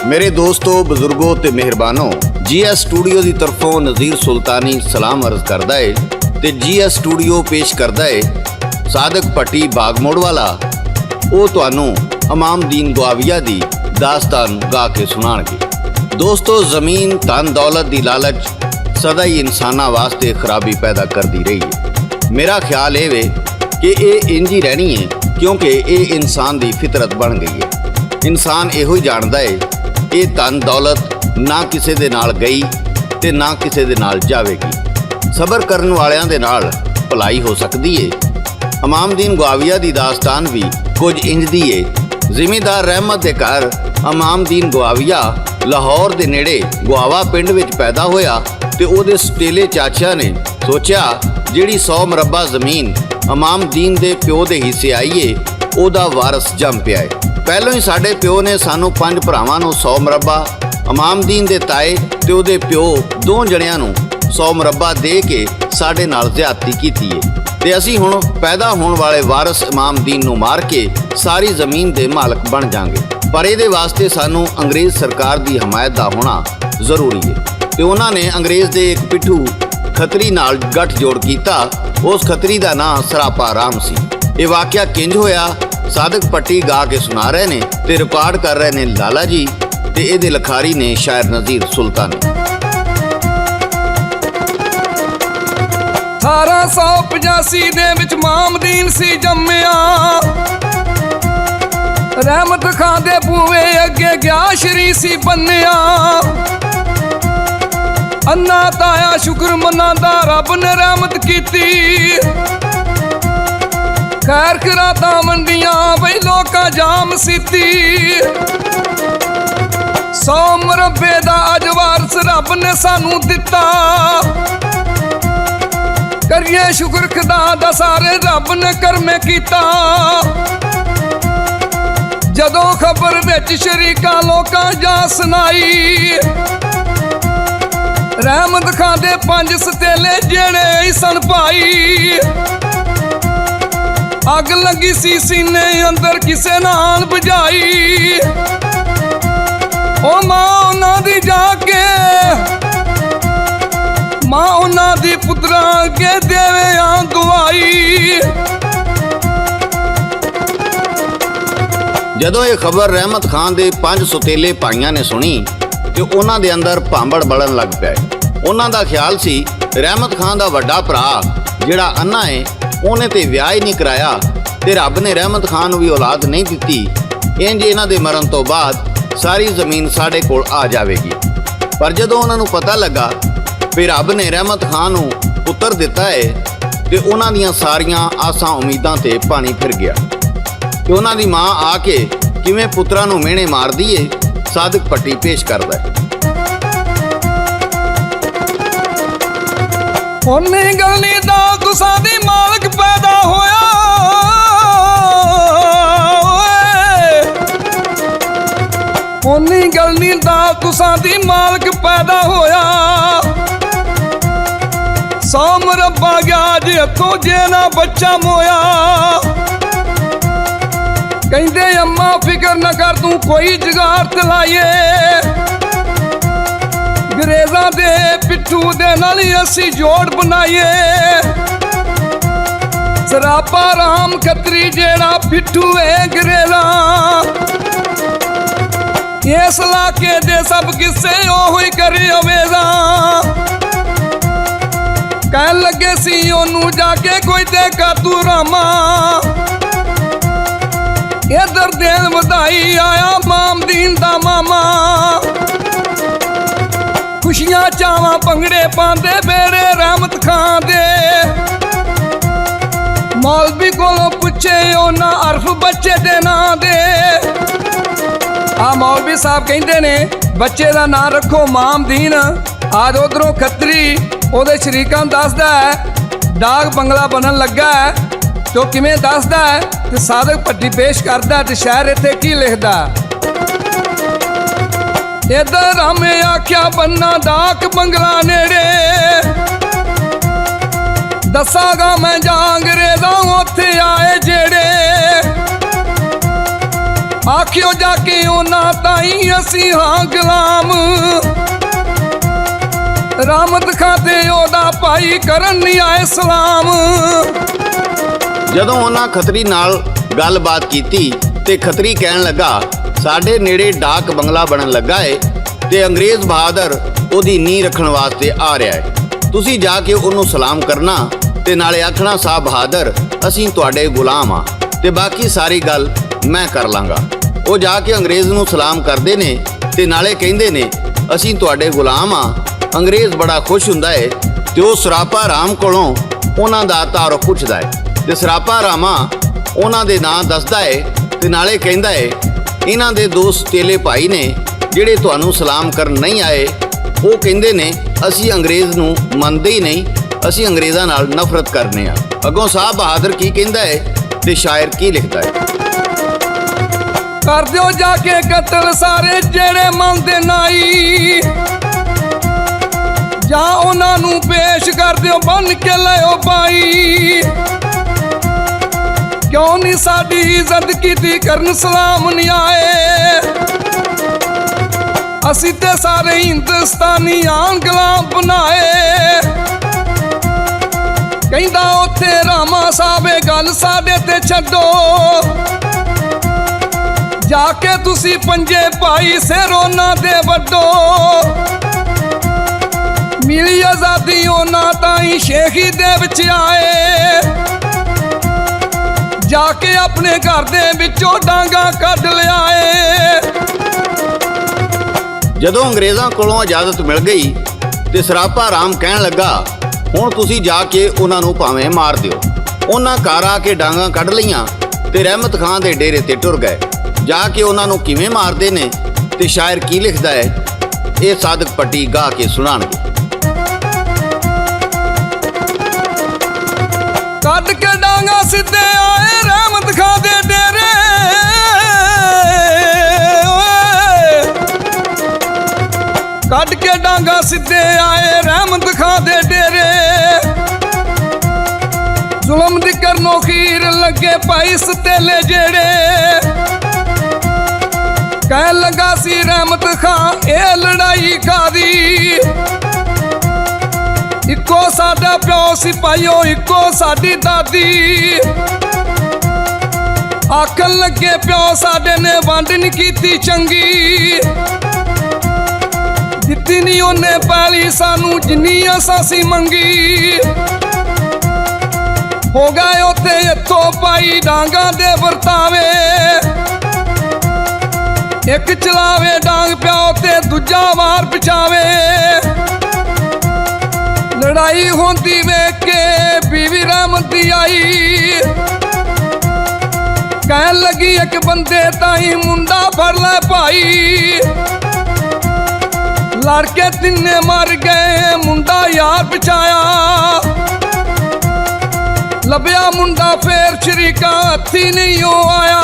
मेरे दोस्तों बजुर्गों ते मेहरबानों, GS स्टूडियो की तरफों नज़ीर सुल्तानी सलाम अर्ज करदा है ते GS स्टूडियो पेश करदा है सादक पट्टी बागमोड़ वाला वो तुहानू इमामदीन गुआविया दी दास्तान गा के सुनाणगे। दोस्तों, जमीन धन दौलत दी लालच सदा ही इंसाना वास्ते खराबी पैदा करती रही है। मेरा ख्याल ये वे कि ये इंज ही रहनी है, क्योंकि ये इंसान की फितरत बन गई है। इंसान इहो ही जानता है ये धन दौलत ना किसी दे नाल गई ते ना किसी दे नाल जावेगी। सबर करन वालियां दे नाल भलाई हो सकती है। इमामदीन गुआविया दी दास्तान भी कुछ इंज दी है। जिमीदार रहमत दे घर इमामदीन गुआविया लाहौर दे नेड़े गुआवा पिंड विच पैदा होया ते ओहदे सटेले चाचा ने सोचा जिहड़ी 100 मरबा जमीन इमामदीन दे प्यो दे हिस्से आई है ओहदा वारस जम पिया है। पहलों ही साडे प्यो ने सानू 5 भरावां नूं 100 मरबा, इमामदीन दे ताए ते ओहदे प्यो 2 जणियां नूं 100 मरबा दे के साडे नाल ज़्यादती कीती है ते असीं हुण पैदा होने वाले वारस इमामदीन नूं मार के सारी जमीन दे मालक बन जांगे। पर इहदे वास्ते सानू अंग्रेज़ सरकार दी हमायत दा होना जरूरी है ते उन्हां ने अंग्रेज़ दे एक पिट्ठू खतरी नाल गठजोड़ कीता। उस खतरी दा नां सरापा राम सी। ये वाकया किंज होया सादक पट्टी गा के सुना रहे ने ते रिकॉर्ड कर रहे ने लाला जी ते इहदे लखारी ने शायर नज़ीर सुल्तानी। 1885 दे विच इमामदीन सी जम्मिया, रहमत खां दे बूवे अगे गया श्री सी बन्निया। अन्ना ताया शुक्र मनांदा रब ने रहमत कीती, खैर खराता मंडियां बई लोका जाम सीती। 100 मरबे दा अज वारस रब ने सानू दिता, करिए शुक्र खुदा दा सारे रब ने करमे कीता। जदों खबर विच शरीका लोकां जा सुनाई, रहमत खां दे 5 सतेले जेड़े सन पाई। अग लगी सी सीने अंदर किसे नाल बुझाई, ओ मां उन्हां दी जाके मां उन्हां दी पुत्रा अगे देवे आ दुआई। जदों ये खबर रहमत खां दे 5 सुतेले भाइयों ने सुनी ते उन्हां दे अंदर भांबड़ बलन लग पिया। उन्हां दा ख्याल सी रहमत खां दा वड्डा भरा जिहड़ा अन्ना है उन्हें ते विआह ही नहीं कराया ते रब ने रहमत खान नूं भी औलाद नहीं दिती। इंज इन्हां दे मरण तो बाद सारी जमीन साडे कोल आ जाएगी। पर जदों उन्हां नूं पता लगा भी रब ने रहमत खान नूं पुत्र दिता है ते उन्हां दीयां सारियां आसां उम्मीदां ते पानी फिर गया ते उन्हां दी मां आके किवें पुत्रा नूं मेहणे मारदी है सादक पट्टी पेश करदा है। ओनी गलनी दा तुसां दी मालक पैदा होया, ओनी गलनी दा तुसां दी मालक पैदा होया। 100 मरबा गया जे हथों जे ना बच्चा मोया। कहंदे अम्मा फिकर न कर तू कोई जुगाड़ चलाइए, अंग्रेज़ां दे पिट्ठू दे नाल असी जोड़ बनाइए। सरापा राम खतरी जेड़ा पिट्ठू है अंग्रेज़ां, इस इलाके दे सब किस्से ओहो ही करी अवेज़ां। कहन लगे सी ओनू जाके कोई देखा तू रामा, इधर देन वधाई आया इमामदीन दा मामा। खुशियां चावां भंगड़े पांदे बेड़े रहमत खां दे, मौलवी कोलों पुछे ओना अरफ बच्चे दे नां दे। आ मौलवी साहब कहंदे ने बच्चे दा नां रखो इमामदीन। आज उधरों खतरी ओहदे शरीकां दसदा है डाक बंगला बनन लगा है, तो किवें दसदा है ते सादक पट्टी पेश करदा ते शायर इत्थे की लिखदा। इधर हमें आख्या बन्ना डाक बंगला नेड़े, दसागा मैं जा अंग्रेज़ां उत्थे आए जेड़े। ਆਖਿਓ ਜਾ ਕੇ ਉਹਨਾਂ ਤਾਈ ਅਸੀਂ ਹਾਂ ਗੁਲਾਮ। ਰਾਮਤ ਖਾਂ ਤੇ ਉਹਦਾ ਭਾਈ ਕਰਨ ਨਹੀਂ ਆਏ ਸਲਾਮ। ਜਦੋਂ ਉਹਨਾਂ ਖੱਤਰੀ ਨਾਲ ਗੱਲਬਾਤ ਕੀਤੀ ਤੇ ਖੱਤਰੀ ਕਹਿਣ ਲੱਗਾ ਸਾਡੇ ਨੇੜੇ ਡਾਕ ਬੰਗਲਾ ਬਣਨ ਲੱਗਾ ਏ ਤੇ ਅੰਗਰੇਜ਼ ਬਹਾਦਰ ਉਹਦੀ ਨੀਂਹ ਰੱਖਣ ਵਾਸਤੇ ਆ ਰਿਹਾ ਹੈ। ਤੁਸੀਂ ਜਾ ਕੇ ਉਹਨੂੰ ਸਲਾਮ ਕਰਨਾ ਤੇ ਨਾਲੇ ਆਖਣਾ ਸਾਹਿਬ ਬਹਾਦਰ ਅਸੀਂ ਤੁਹਾਡੇ ਗੁਲਾਮ ਆ ਤੇ ਬਾਕੀ ਸਾਰੀ ਗੱਲ ਮੈਂ ਕਰ ਲਾਂਗਾ। ਉਹ ਜਾ ਕੇ ਅੰਗਰੇਜ਼ ਨੂੰ ਸਲਾਮ ਕਰਦੇ ਨੇ ਤੇ ਨਾਲੇ ਕਹਿੰਦੇ ਨੇ ਅਸੀਂ ਤੁਹਾਡੇ ਗੁਲਾਮ ਆ। ਅੰਗਰੇਜ਼ ਬੜਾ ਖੁਸ਼ ਹੁੰਦਾ ਏ ਤੇ ਉਹ ਸਰਾਪਾ ਰਾਮ ਕੋਲੋਂ ਉਹਨਾਂ ਦਾ ਤਾਰਫ ਪੁੱਛਦਾ ਏ ਤੇ ਸਰਾਪਾ ਰਾਮਾ ਉਹਨਾਂ ਦੇ ਨਾਂ ਦੱਸਦਾ ਏ ਤੇ ਨਾਲੇ ਕਹਿੰਦਾ ਏ ਇਹਨਾਂ ਦੇ ਦੋ ਸਤੇਲੇ ਭਾਈ ਨੇ ਜਿਹੜੇ ਤੁਹਾਨੂੰ ਸਲਾਮ ਕਰਨ ਨਹੀਂ ਆਏ। ਉਹ ਕਹਿੰਦੇ ਨੇ ਅਸੀਂ ਅੰਗਰੇਜ਼ ਨੂੰ ਮੰਨਦੇ ਹੀ ਨਹੀਂ, ਅਸੀਂ ਅੰਗਰੇਜ਼ਾਂ ਨਾਲ ਨਫ਼ਰਤ ਕਰਨੇ ਆ। ਅੱਗੋਂ ਸਾਹਿਬ ਬਹਾਦਰ ਕੀ ਕਹਿੰਦਾ ਏ ਤੇ ਸ਼ਾਇਰ ਕੀ ਲਿਖਦਾ ਏ। ਕਰ ਦਿਓ ਜਾ ਕੇ ਕਤਲ ਸਾਰੇ ਜਿਹੜੇ ਮੰਨਦੇ ਨਾਈ, ਜਾਂ ਉਹਨਾਂ ਨੂੰ ਪੇਸ਼ ਕਰ ਦਿਓ ਬੰਨ ਕੇ ਲਿਓ ਬਾਈ। ਕਿਉਂ ਨਹੀਂ ਸਾਡੀ ਇੱਜ਼ਤ ਕੀਤੀ ਕਰਨ ਸਲਾਮ ਨਹੀਂ ਆਏ। ਅਸੀਂ ਤੇ ਸਾਰੇ ਹਿੰਦੁਸਤਾਨੀ ਆਨ ਗੁਲਾਮ ਬਣਾਏ। ਕਹਿੰਦਾ ਉੱਥੇ ਰਾਮਾ ਸਾਹਿਬ ਇਹ ਗੱਲ ਸਾਡੇ ਤੇ ਛੱਡੋ, ਜਾ ਕੇ ਤੁਸੀਂ ਪੰਜੇ ਭਾਈ ਸਿਰ ਉਹਨਾਂ ਦੇ ਵੱਡੋ। ਮਿਲੀ ਆਜ਼ਾਦੀ ਉਹਨਾਂ ਤਾਈਂ ਸ਼ੇਖੀ ਦੇ ਵਿੱਚ ਆਏ, ਜਾ ਕੇ ਆਪਣੇ ਘਰ ਦੇ ਵਿੱਚੋਂ ਡਾਂਗਾ ਕੱਢ ਲਿਆਏ। ਜਦੋਂ ਅੰਗਰੇਜ਼ਾਂ ਕੋਲੋਂ ਇਜਾਜ਼ਤ ਮਿਲ ਗਈ ਤੇ ਸਰਾਪਾ ਰਾਮ ਕਹਿਣ ਲੱਗਾ ਹੁਣ ਤੁਸੀਂ ਜਾ ਕੇ ਉਹਨਾਂ ਨੂੰ ਭਾਵੇਂ ਮਾਰ ਦਿਓ। ਉਹਨਾਂ ਘਰ ਆ ਕੇ ਡਾਂਗਾ ਕੱਢ ਲਈਆਂ ਤੇ ਰਹਿਮਤ ਖਾਂ ਦੇ ਡੇਰੇ ਤੇ ਟੁਰ ਗਏ। ਜਾ ਕੇ ਉਹਨਾਂ ਨੂੰ ਕਿਵੇਂ ਮਾਰਦੇ ਨੇ ਤੇ ਸ਼ਾਇਰ ਕੀ ਲਿਖਦਾ ਹੈ ਇਹ ਸਾਦਕ ਪੱਟੀ ਗਾ ਕੇ ਸੁਣਾਣਗੇ। ਕੱਢ ਕੇ ਡਾਂਗਾ ਸਿੱਧੇ ਆਏ ਰਹਿਮਤ ਖਾਂ ਦੇ ਡੇਰੇ। ਕੱਢ ਕੇ ਡਾਂਗਾ ਸਿੱਧੇ ਆਏ ਰਹਿਮਤ ਖਾਂ ਦੇ ਡੇਰੇ। ਜ਼ੁਲਮ ਦੀ ਕਰਨੋਂ ਖੀਰ ਲੱਗੇ ਭਾਈ ਸਤੇਲੇ ਜਿਹੜੇ। ਕਹਿਣ ਲੱਗਾ ਸੀ ਰਹਿਮਤ ਖਾਂ ਇਹ ਲੜਾਈ ਕਾਦੀ, ਇੱਕੋ ਸਾਡਾ ਪਿਓ ਸਿਪਾਹੀਓ ਇੱਕੋ ਸਾਡੀ ਦਾਦੀ। ਆਖਣ ਲੱਗੇ ਪਿਓ ਸਾਡੇ ਨੇ ਵੰਡ ਨਹੀਂ ਕੀਤੀ ਚੰਗੀ, ਦਿੱਤੀ ਨਹੀਂ ਉਹਨੇ ਪੈਲੀ ਸਾਨੂੰ ਜਿੰਨੀ ਅਸਾਂ ਸੀ ਮੰਗੀ। ਹੋ ਗਏ ਉੱਥੇ ਇੱਥੋਂ ਪਾਈ ਡਾਂਗਾ ਦੇ ਵਰਤਾਵੇ, ਇੱਕ ਚਲਾਵੇ ਡਾਂਗ ਪਿਓ ਤੇ ਦੂਜਾ ਵਾਰ ਪਛਾਵੇ। ਲੜਾਈ ਹੁੰਦੀ ਵੇਖ ਕੇ ਬੀਵੀ ਰਹਿਮਤ ਦੀ ਆਈ, ਕਹਿਣ ਲੱਗੀ ਇੱਕ ਬੰਦੇ ਤਾਈ ਮੁੰਡਾ ਫੜ ਲੈ ਭਾਈ। ਲੜ ਕੇ ਤਿੰਨੇ ਮਰ ਗਏ ਮੁੰਡਾ ਯਾਰ ਬਚਾਇਆ। ਲੱਭਿਆ ਮੁੰਡਾ ਫੇਰ ਸ਼ਰੀਕਾ ਹੱਥੀ ਨਹੀਂ ਉਹ ਆਇਆ।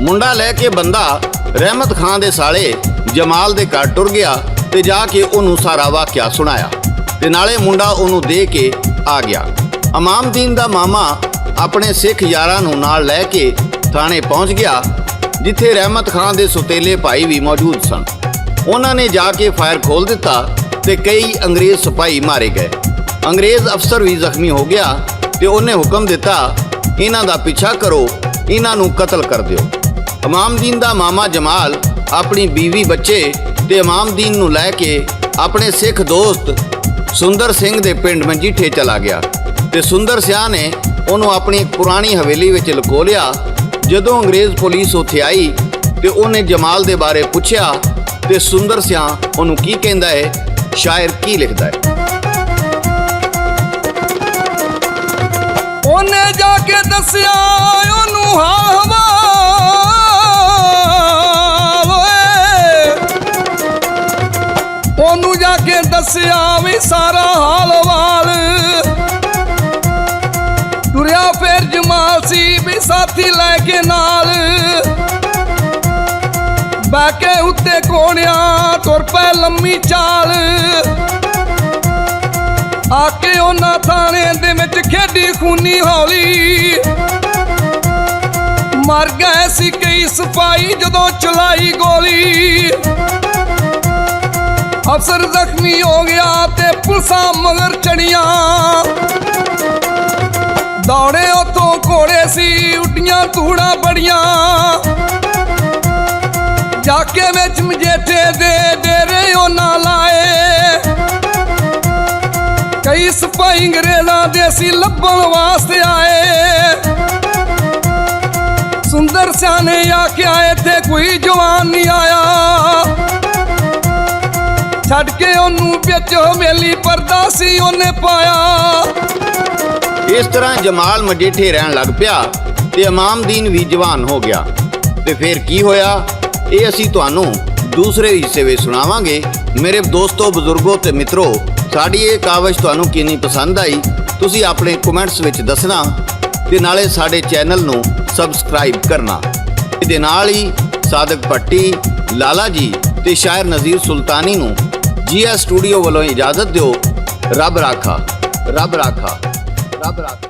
ਮੁੰਡਾ ਲੈ ਕੇ ਬੰਦਾ ਰਹਿਮਤ ਖਾਂ ਦੇ ਸਾਲੇ ਜਮਾਲ ਦੇ ਘਰ ਟੁਰ ਗਿਆ ਤੇ ਜਾ ਕੇ ਉਹਨੂੰ ਸਾਰਾ ਵਾਕਿਆ ਸੁਣਾਇਆ ਤੇ ਨਾਲੇ ਮੁੰਡਾ ਉਹਨੂੰ ਦੇ ਕੇ ਆ ਗਿਆ। ਇਮਾਮਦੀਨ ਦਾ ਮਾਮਾ ਆਪਣੇ ਸਿੱਖ ਯਾਰਾਂ ਨੂੰ ਨਾਲ ਲੈ ਕੇ ਥਾਣੇ ਪਹੁੰਚ ਗਿਆ ਜਿੱਥੇ ਰਹਿਮਤ ਖਾਂ ਦੇ ਸੁਤੇਲੇ ਭਾਈ ਵੀ ਮੌਜੂਦ ਸਨ। ਉਹਨਾਂ ਨੇ ਜਾ ਕੇ ਫਾਇਰ ਖੋਲ ਦਿੱਤਾ ਤੇ ਕਈ ਅੰਗਰੇਜ਼ ਸਿਪਾਹੀ ਮਾਰੇ ਗਏ। ਅੰਗਰੇਜ਼ ਅਫਸਰ ਵੀ ਜ਼ਖਮੀ ਹੋ ਗਿਆ ਤੇ ਉਹਨੇ ਹੁਕਮ ਦਿੱਤਾ ਇਹਨਾਂ ਦਾ ਪਿੱਛਾ ਕਰੋ, ਇਹਨਾਂ ਨੂੰ ਕਤਲ ਕਰ ਦਿਓ। ਇਮਾਮਦੀਨ ਦਾ ਮਾਮਾ ਜਮਾਲ ਆਪਣੀ ਬੀਵੀ ਬੱਚੇ ਤੇ ਇਮਾਮਦੀਨ ਨੂੰ ਲੈ ਕੇ ਆਪਣੇ ਸਿੱਖ ਦੋਸਤ ਸੁੰਦਰ ਸਿੰਘ ਦੇ ਪਿੰਡ ਮਜੀਠੇ ਚਲਾ ਗਿਆ ਤੇ ਸੁੰਦਰ ਸਿਆਹ ਨੇ ਉਹਨੂੰ ਆਪਣੀ ਪੁਰਾਣੀ ਹਵੇਲੀ ਵਿੱਚ ਲੁਕੋ ਲਿਆ। ਜਦੋਂ ਅੰਗਰੇਜ਼ ਪੁਲਿਸ ਉੱਥੇ ਆਈ ਤੇ ਉਹਨੇ ਜਮਾਲ ਦੇ ਬਾਰੇ ਪੁੱਛਿਆ ਤੇ ਸੁੰਦਰ ਸਿਆਹ ਉਹਨੂੰ ਕੀ ਕਹਿੰਦਾ ਹੈ, ਸ਼ਾਇਰ ਕੀ ਲਿਖਦਾ ਹੈ। ਉਹਨੇ ਜਾ ਕੇ ਦੱਸਿਆ ਉਹਨੂੰ ਹਾਲ ਹਵਾ, ਉਹਨੂੰ ਜਾ ਕੇ ਦੱਸਿਆ ਵੀ ਸਾਰਾ ਹਾਲ ਵਾਲ। ਤੁਰਿਆ ਫੇਰ ਜਮਾਲ ਸੀ ਵੀ ਸਾਥੀ ਲੈ ਕੇ ਨਾਲ, ਬਹਿ ਕੇ ਉੱਤੇ ਕੋਣਿਆ ਤੁਰ ਪੈ ਲੰਮੀ ਚਾਲ। ਆ ਕੇ ਉਹਨਾਂ ਥਾਣੇ ਦੇ ਵਿੱਚ ਖੇਡੀ ਖੂਨੀ ਹੌਲੀ। ਮਰ ਗਏ ਸੀ ਕਈ ਸਿਪਾਹੀ ਜਦੋਂ ਚਲਾਈ ਗੋਲੀ। ਅਫਸਰ ਜ਼ਖਮੀ ਹੋ ਗਿਆ ਤੇ ਪੁਲਸਾਂ ਮਗਰ ਚੜੀਆਂ। ਦੌੜੇ ਉਤੋਂ ਘੋੜੇ ਸੀ ਉੱਡੀਆਂ ਧੂੜਾਂ ਬੜੀਆਂ। ਜਾ ਕੇ ਵਿੱਚ ਮਜੀਠੇ ਦੇ ਡੇਰੇ ਉਹਨਾਂ ਲਾਏ। ਕਈ ਸਿਪਾਹੀ ਅੰਗਰੇਜ਼ਾਂ ਦੇ ਸੀ ਲੱਭਣ ਵਾਸਤੇ ਆਏ। ਸੁੰਦਰ ਸਿਆਹ ਨੇ ਆਖਿਆ ਇੱਥੇ ਕੋਈ ਜਵਾਨ ਨਹੀਂ ਆਇਆ। ਛੱਡ ਕੇ ਉਹਨੂੰ ਵਿੱਚ ਹਵੇਲੀ ਪਰਦਾ ਸੀ ਉਹਨੇ ਪਾਇਆ। ਇਸ ਤਰ੍ਹਾਂ ਜਮਾਲ ਮਜੀਠੇ ਰਹਿਣ ਲੱਗ ਪਿਆ ਤੇ ਇਮਾਮਦੀਨ ਵੀ ਜਵਾਨ ਹੋ ਗਿਆ। ਤੇ ਫਿਰ ਕੀ ਹੋਇਆ ਇਹ ਅਸੀਂ ਤੁਹਾਨੂੰ ਦੂਸਰੇ ਹਿੱਸੇ ਵਿੱਚ ਸੁਣਾਵਾਂਗੇ। ਮੇਰੇ ਦੋਸਤੋ, ਬਜ਼ੁਰਗੋ ਤੇ ਮਿੱਤਰੋ, ਸਾਡੀ ਇਹ ਕਾਵਿਸ਼ ਤੁਹਾਨੂੰ ਕਿੰਨੀ ਪਸੰਦ ਆਈ ਤੁਸੀਂ ਆਪਣੇ ਕਮੈਂਟਸ ਵਿੱਚ ਦੱਸਣਾ ਤੇ ਨਾਲੇ ਸਾਡੇ ਚੈਨਲ ਨੂੰ ਸਬਸਕ੍ਰਾਈਬ ਕਰਨਾ। ਇਹਦੇ ਨਾਲ ਹੀ ਸਾਦਕ ਭੱਟੀ, ਲਾਲਾ ਜੀ ਤੇ ਸ਼ਾਇਰ ਨਜ਼ੀਰ ਸੁਲਤਾਨੀ ਨੂੰ GS ਸਟੂਡੀਓ ਵੱਲੋਂ ਇਜਾਜ਼ਤ ਦਿਓ। ਰੱਬ ਰਾਖਾ, ਰੱਬ ਰਾਖਾ, ਰੱਬ ਰਾਖਾ।